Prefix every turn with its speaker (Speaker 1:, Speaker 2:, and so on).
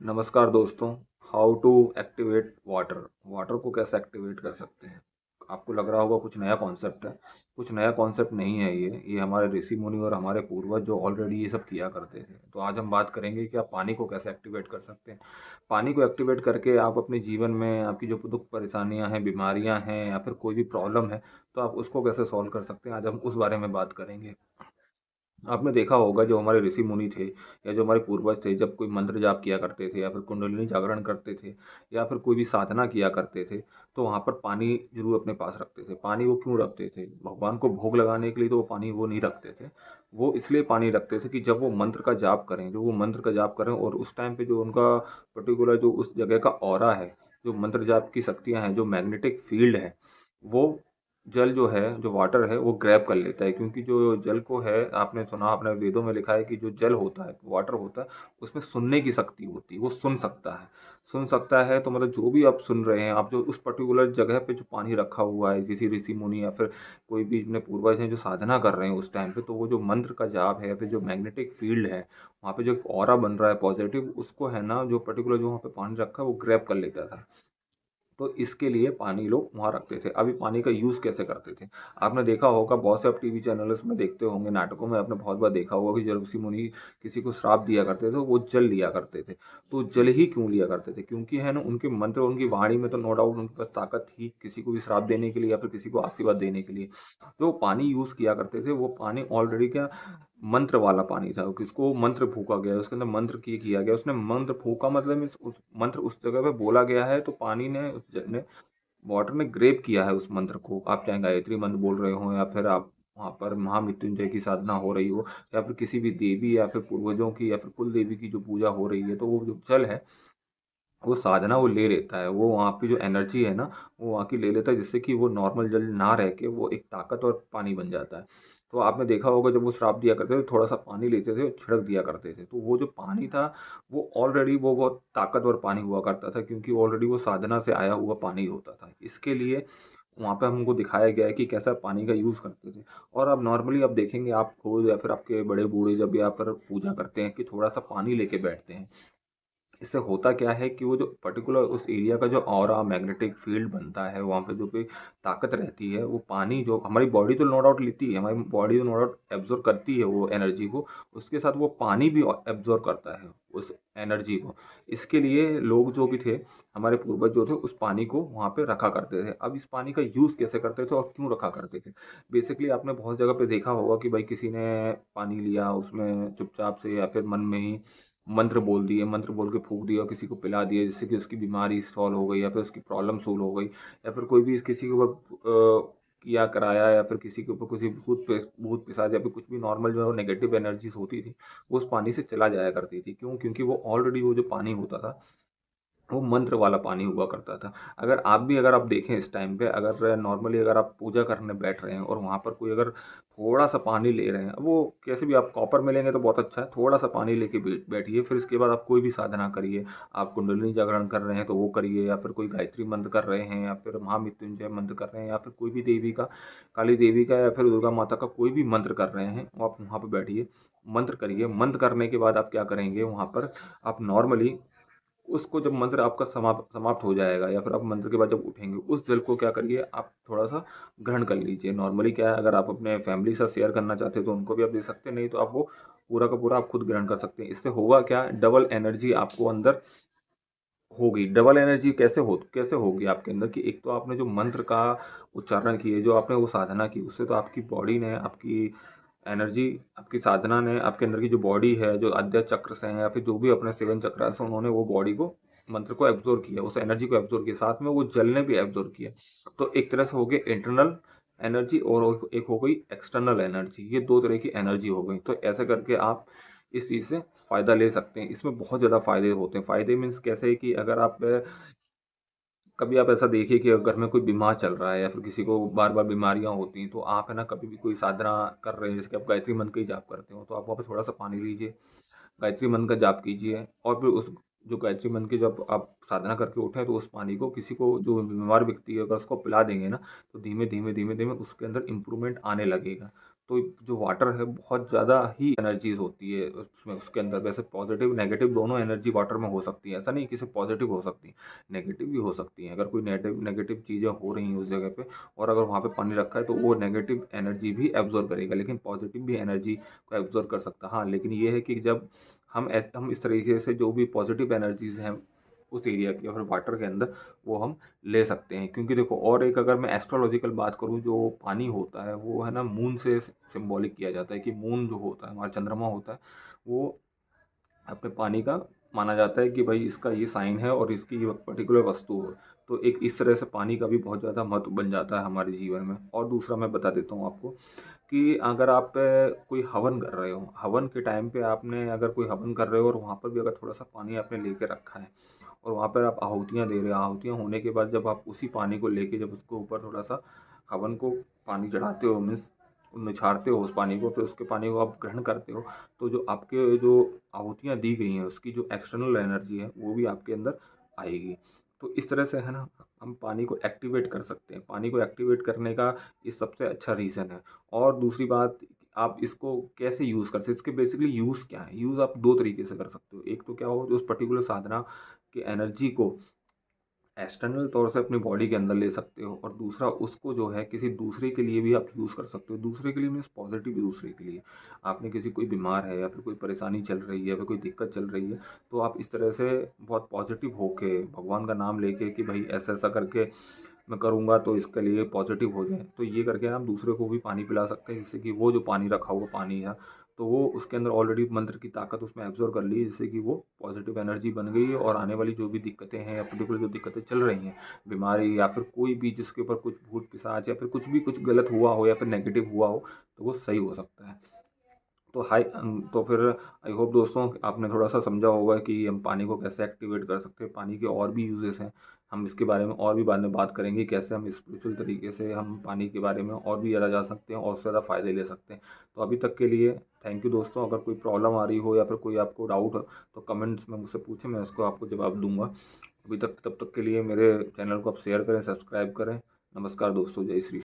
Speaker 1: नमस्कार दोस्तों। How to activate water. Water को कैसे एक्टिवेट कर सकते हैं। आपको लग रहा होगा कुछ नया कॉन्सेप्ट है। कुछ नया कॉन्सेप्ट नहीं है। ये हमारे ऋषि मुनि और हमारे पूर्वज जो ऑलरेडी ये सब किया करते थे। तो आज हम बात करेंगे कि आप पानी को कैसे एक्टिवेट कर सकते हैं। पानी को एक्टिवेट करके आप अपने जीवन में आपकी जो दुख परेशानियां हैं, बीमारियां हैं या फिर कोई भी प्रॉब्लम है, तो आप उसको कैसे सॉल्व कर सकते हैं। आज हम उस बारे में बात करेंगे। आपने देखा होगा जो हमारे ऋषि मुनि थे या जो हमारे पूर्वज थे, जब कोई मंत्र जाप किया करते थे या फिर कुंडलिनी जागरण करते थे या फिर कोई भी साधना किया करते थे, तो वहाँ पर पानी जरूर अपने पास रखते थे। पानी वो क्यों रखते थे? भगवान को भोग लगाने के लिए तो वो पानी वो नहीं रखते थे। वो इसलिए पानी रखते थे कि जब वो मंत्र का जाप करें, जो वो मंत्र का जाप करें और उस टाइम पे जो उनका पर्टिकुलर जो उस जगह का ऑरा है, जो मंत्र जाप की शक्तियाँ हैं, जो मैग्नेटिक फील्ड है, वो जल जो है, जो वाटर है, वो ग्रैब कर लेता है। क्योंकि जो जल को है, आपने सुना, आपने वेदों में लिखा है कि जो जल होता है, वाटर होता है, उसमें सुनने की शक्ति होती है। वो सुन सकता है। सुन सकता है तो मतलब जो भी आप सुन रहे हैं, आप जो उस पर्टिकुलर जगह पे जो पानी रखा हुआ है, किसी ऋषि मुनि या फिर कोई भी अपने पूर्वज हैं जो साधना कर रहे हैं उस टाइम पे, तो वो जो मंत्र का जाप है या फिर जो मैग्नेटिक फील्ड है, वहाँ पे जो एक ऑरा बन रहा है पॉजिटिव, उसको है ना, जो पर्टिकुलर जो वहाँ पे पानी रखा है वो ग्रैब कर लेता था। तो इसके लिए पानी लोग वहाँ रखते थे। अभी पानी का यूज़ कैसे करते थे? आपने देखा होगा, बहुत से आप टीवी चैनल्स में देखते होंगे, नाटकों में आपने बहुत बार देखा होगा कि जब ऋषि मुनि किसी को श्राप दिया करते थे, वो जल लिया करते थे। तो जल ही क्यों लिया करते थे? क्योंकि है ना, उनके मंत्र, उनकी वाणी में तो नो डाउट उनके पास ताकत थी किसी को भी श्राप देने के लिए या फिर किसी को आशीर्वाद देने के लिए। जो पानी यूज़ किया करते थे, वो पानी ऑलरेडी क्या, मंत्र वाला पानी था। किसको मंत्र फूका गया, उसके अंदर मंत्र किया गया। उसने मंत्र फूका मतलब उस मंत्र उस जगह पे बोला गया है, तो पानी ने उस ने वाटर ने ग्रेप किया है उस मंत्र को। आप चाहे गायत्री मंत्र बोल रहे हो या फिर आप वहाँ पर महामृत्युंजय की साधना हो रही हो या फिर किसी भी देवी या फिर पूर्वजों की या फिर कुल देवी की जो पूजा हो रही है, तो वो जो जल है, वो साधना वो ले लेता है। वो वहाँ पे जो एनर्जी है ना, वो वहाँ की ले लेता है, जिससे कि वो नॉर्मल जल ना रह के वो एक ताकतवर पानी बन जाता है। तो आपने देखा होगा, जब वो श्राप दिया करते थे, थोड़ा सा पानी लेते थे और छिड़क दिया करते थे, तो वो जो पानी था, वो ऑलरेडी वो बहुत ताकतवर पानी हुआ करता था, क्योंकि ऑलरेडी वो साधना से आया हुआ पानी होता था। इसके लिए वहाँ पे हमको दिखाया गया है कि कैसा पानी का यूज़ करते थे। और अब नॉर्मली आप देखेंगे, आप खुद या फिर आपके बड़े बूढ़े जब यहाँ पर पूजा करते हैं, कि थोड़ा सा पानी लेके बैठते हैं। इससे होता क्या है कि वो जो पर्टिकुलर उस एरिया का जो ऑरा मैग्नेटिक फील्ड बनता है, वहाँ पे जो भी ताकत रहती है, वो पानी जो हमारी बॉडी तो नो डाउट लेती है, हमारी बॉडी तो नो डाउट एब्जॉर्व करती है वो एनर्जी को, उसके साथ वो पानी भी एब्जॉर्व करता है उस एनर्जी को। इसके लिए लोग जो भी थे, हमारे पूर्वज जो थे, उस पानी को वहाँ पे रखा करते थे। अब इस पानी का यूज़ कैसे करते थे और क्यों रखा करते थे? बेसिकली आपने बहुत जगह पे देखा होगा कि भाई किसी ने पानी लिया, उसमें चुपचाप से या फिर मन में ही मंत्र बोल दिए, मंत्र बोल के फूँक दिया और किसी को पिला दिया, जिससे कि उसकी बीमारी सॉल्व हो गई या फिर उसकी प्रॉब्लम सोल्व हो गई, या फिर कोई भी किसी के ऊपर किया कराया या फिर किसी के ऊपर किसी भूत पिशाच या फिर कुछ भी नॉर्मल जो नेगेटिव एनर्जीज होती थी, वो उस पानी से चला जाया करती थी। क्यों? क्योंकि वो ऑलरेडी वो जो पानी होता था, वो मंत्र वाला पानी हुआ करता था। अगर आप देखें इस टाइम पे, अगर नॉर्मली अगर आप पूजा करने बैठ रहे हैं और वहाँ पर कोई अगर थोड़ा-सा पानी ले रहे हैं, वो कैसे भी आप कॉपर में लेंगे तो बहुत अच्छा है, थोड़ा-सा पानी लेके बैठिए, फिर इसके बाद आप कोई भी साधना करिए। आप कुंडलिनी जागरण कर रहे हैं तो वो करिए, या फिर कोई गायत्री मंत्र कर रहे हैं, या फिर महामृत्युंजय मंत्र कर रहे हैं, या फिर कोई भी देवी का, काली देवी का या फिर दुर्गा माता का कोई भी मंत्र कर रहे हैं, वो आप वहाँ पे बैठिए, मंत्र करिए। मंत्र करने के बाद आप क्या करेंगे, वहाँ पर आप नॉर्मली उसको, जब मंत्र आपका समाप्त समाप्त हो जाएगा या फिर आप मंत्र के बाद जब उठेंगे, उस जल को क्या करिए, आप थोड़ा-सा ग्रहण कर लीजिए। नॉर्मली क्या है, अगर आप अपने फैमिली के साथ शेयर करना चाहते हैं तो उनको भी आप दे सकते हैं, नहीं तो आप वो पूरा का पूरा आप खुद ग्रहण कर सकते हैं। इससे होगा क्या, डबल एनर्जी आपको अंदर होगी। डबल एनर्जी कैसे होगी आपके अंदर, कि एक तो आपने जो मंत्र का उच्चारण किए, जो आपने वो साधना की, उससे तो आपकी बॉडी ने, आपकी एनर्जी, आपकी साधना ने आपके अंदर की जो बॉडी है, जो आद्य चक्र से हैं या फिर जो भी अपने 7 चक्र से, उन्होंने वो बॉडी को, मंत्र को एब्जॉर्व किया, उस एनर्जी को एब्जॉर्व किया, साथ में वो जल ने भी एब्जॉर्व किया। तो एक तरह से हो गई इंटरनल एनर्जी और एक हो गई एक्सटर्नल एनर्जी। ये 2 तरह की एनर्जी हो गई। तो ऐसे करके आप इस चीज़ से फ़ायदा ले सकते हैं। इसमें बहुत ज़्यादा फ़ायदे होते हैं। फ़ायदे मीन्स कैसे, कि अगर आप कभी आप ऐसा देखिए कि घर में कोई बीमार चल रहा है या फिर किसी को बार बार बीमारियां होती हैं, तो आप है ना, कभी भी कोई साधना कर रहे हैं, जैसे कि आप गायत्री मंत्र का ही जाप करते हो, तो आप वहाँ पे थोड़ा सा पानी लीजिए, गायत्री मंत्र का जाप कीजिए, और फिर उस जो गायत्री मंत्र की जब आप साधना करके उठे, तो उस पानी को किसी को, जो बीमार व्यक्ति है, अगर उसको पिला देंगे ना, तो धीमे धीमे धीमे धीमे उसके अंदर इम्प्रूवमेंट आने लगेगा। तो जो वाटर है बहुत ज़्यादा ही एनर्जीज़ होती है उसमें, उसके अंदर। वैसे पॉजिटिव नेगेटिव दोनों एनर्जी वाटर में हो सकती है, ऐसा नहीं कि सिर्फ पॉजिटिव हो सकती है, नेगेटिव भी हो सकती है। अगर कोई नेगेटिव नेगेटिव चीज़ें हो रही हैं उस जगह पे और अगर वहाँ पे पानी रखा है तो वो नेगेटिव एनर्जी भी एब्जॉर्ब करेगा, लेकिन पॉजिटिव भी एनर्जी को एब्जॉर्ब कर सकता है। हाँ, लेकिन ये है कि जब हम इस तरीके से जो भी पॉजिटिव एनर्जीज़ हैं उस एरिया की या फिर वाटर के अंदर, वो हम ले सकते हैं। क्योंकि देखो, और एक अगर मैं एस्ट्रोलॉजिकल बात करूँ, जो पानी होता है वो है ना मून से सिंबॉलिक किया जाता है कि मून जो होता है, हमारा चंद्रमा होता है, वो अपने पानी का माना जाता है कि भाई इसका ये साइन है और इसकी ये पर्टिकुलर वस्तु है। तो एक इस तरह से पानी का भी बहुत ज़्यादा महत्व बन जाता है हमारे जीवन में। और दूसरा मैं बता देता हूँ आपको कि अगर आप कोई हवन कर रहे हो, हवन के टाइम पे आपने अगर कोई हवन कर रहे हो और वहाँ पर भी अगर थोड़ा-सा पानी आपने लेके रखा है और वहाँ पर आप आहुतियाँ दे रहे हो, आहुतियाँ होने के बाद जब आप उसी पानी को लेके जब उसके ऊपर थोड़ा-सा हवन को पानी चढ़ाते हो, मीन्स निछाड़ते हो उस पानी को, फिर उसके पानी को आप ग्रहण करते हो, तो जो आपके जो आहुतियाँ दी गई हैं उसकी जो एक्सटर्नल एनर्जी है वो भी आपके अंदर आएगी। तो इस तरह से है ना हम पानी को एक्टिवेट कर सकते हैं। पानी को एक्टिवेट करने का ये सबसे अच्छा रीज़न है। और दूसरी बात, आप इसको कैसे यूज़ कर सकते हैं, इसके बेसिकली यूज़ क्या है? यूज़ आप 2 तरीके से कर सकते हो। एक तो क्या हो, जो उस पर्टिकुलर साधना की एनर्जी को एक्सटर्नल तौर से अपनी बॉडी के अंदर ले सकते हो, और दूसरा उसको जो है किसी दूसरे के लिए भी आप यूज़ कर सकते हो। दूसरे के लिए मीन्स पॉजिटिव दूसरे के लिए। आपने किसी कोई बीमार है या फिर कोई परेशानी चल रही है या फिर कोई दिक्कत चल रही है, तो आप इस तरह से बहुत पॉजिटिव होके भगवान का नाम लेके कि भाई ऐसा-ऐसा करके मैं करूँगा तो इसके लिए पॉजिटिव हो जाए। तो ये करके आप दूसरे को भी पानी पिला सकते हैं, जिससे कि वो जो पानी रखा हुआ पानी है, तो वो उसके अंदर ऑलरेडी मंत्र की ताकत उसमें एब्ज़ॉर्ब कर ली है, जिससे कि वो पॉजिटिव एनर्जी बन गई है और आने वाली जो भी दिक्कतें हैं या पर्टिकुलर जो दिक्कतें चल रही हैं, बीमारी या फिर कोई भी जिसके ऊपर कुछ भूत-पिशाच या फिर कुछ भी कुछ गलत हुआ हो या फिर नेगेटिव हुआ हो, तो वो सही हो सकता है। तो फिर आई होप दोस्तों आपने थोड़ा-सा समझा होगा कि हम पानी को कैसे एक्टिवेट कर सकते हैं। पानी के और भी यूज़ेस हैं। हम इसके बारे में और भी बाद में बात करेंगे, कैसे हम स्पिरिचुअल तरीके से हम पानी के बारे में और भी ज़्यादा जान सकते हैं और उससे ज़्यादा फ़ायदे ले सकते हैं। तो अभी तक के लिए थैंक यू दोस्तों। अगर कोई प्रॉब्लम आ रही हो या फिर कोई आपको डाउट हो, तो कमेंट्स में मुझसे पूछें, मैं उसको आपको जवाब दूँगा। अभी तक तब तक के लिए मेरे चैनल को आप शेयर करें, सब्सक्राइब करें। नमस्कार दोस्तों, जय श्री